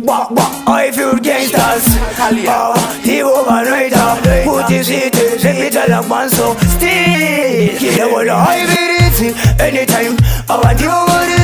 Highfield gangsters, the overnighter, put his hit, repeat like one so still. Kill all highfield anytime, I want you over it.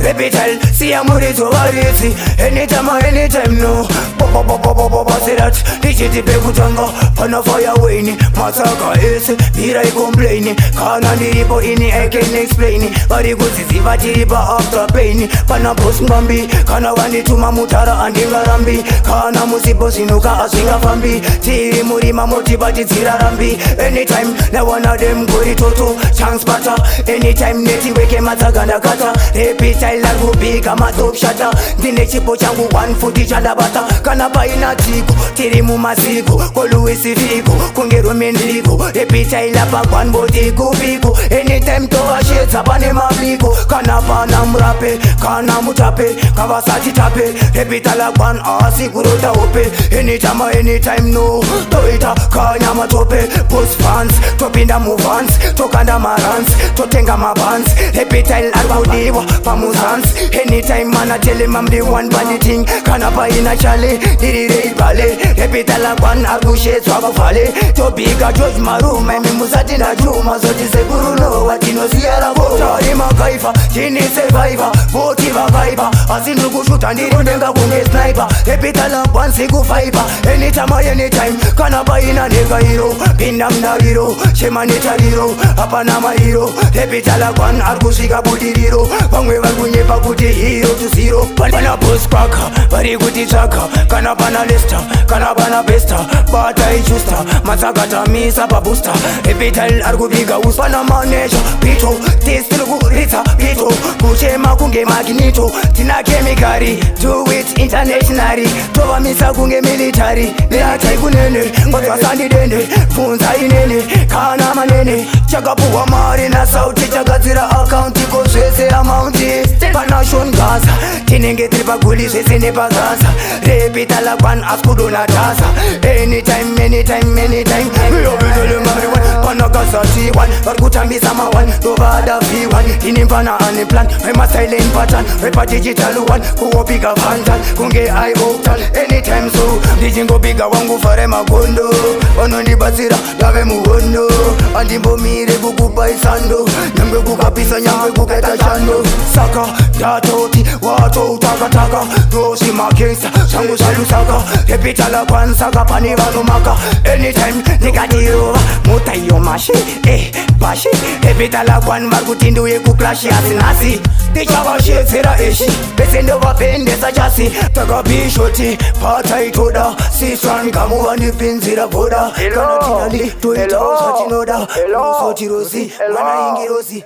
Repeat all, see I'm ready to over it. Anytime no. Wah Seh Dat, digiti pe kutanga, pana fire wini, masaka ese, Mbida complain. Kana ndiripo ini I can explain. Vari kuziziva tiripa after pain. Pana boss mbambi, kana wanituma mutara andingarambi. Kana musipo sinuka asingafambi. Tiri murima motibati zirarambi. Anytime na one of them gori toto, chance pata. Anytime neti weke mataganda kata. Repeat I like ubika matop shata. Dine chipo changu 1 foot chanda bata. Kana paina tiko, tiri mumasiku. Koluisi fiku, kungero mendiliku. Repeat I lapa kwan botiku piku. Anytime to a shit sapane mabliku. Kana pana mrape, kana mutape. Kawasati tape, repeat I like one asikuruta ope. Anytime no, toita kanya matope. Post fans, topinda muvans, tokanda marans, totenga mabans. Repeat I like audiwa, pamuzans. Anytime man I tell him I'm the one body thing. Kana pa ina chale, diri rei bale. Repeat I like one argushe swaba fale. To biga George Maru, mimi musati na juma. Zoti se guru no, watino siyara bo. Tari makaifa, chini survivor. Voti vagaiba, asindu kushuta ndiri ndenga kunge sniper. Repeat I like one siku fiber. Anytime, kana pa ina nega hero. Pinda mna hero, shema nita hero. Hapa na ma hero. Repeat I like one argushika budi hero. Pangwe vagunye pa kuti hero to zero. Pana boss kwaka, vari kuti chaka. Kana pana lista, kana pana besta. Bata ichusta, masakata misa pa booster. Repeat I argubiga uspana manager. Pito, testilugu rita, pito. Kuchema kunge magnito. Tina kemikari, do it internationally. Tova misa kunge military. Nilachai kunene, ngotwa sandi dene. Funza inene, kana manene. Chakapuwa mari na sauti. Chakazira account, koswese amounti. Panashon Gaza, tinenge tripa guli swese nepa Gaza. Repeat I like one askudu na taza. Anytime Miyo bidole mami one, panagasa T1. Varkutambisa ma one, tovada V1. Inimpana aniplan, wema silent pattern. Wepa digital one, kuopiga vantan. Kunge I oktan, anytime so. Dijingo biga wangu fare magondo. Onondi basira, lave muhondo. Andimbo mire kukupa isando. Nyamwe kukapisa, nyamwe kuketa chando. Saka, datoti, wato taka. Dosi makingsa, changu salu saka. Repeat I like one saka, pani vanu maka. Anytime, nigga diova, muta iyo mashi, bashi. Repeat I like one varkutindu ye kuklashi asinasi. Dichava shit zera eshi, besendo vapende sa jasi. Taka bishoti, pata itoda. Sisran kamu vani pinzira boda. Kana tinali, to ito sa chinoda. Hello, so chirosi, mana ingirosi.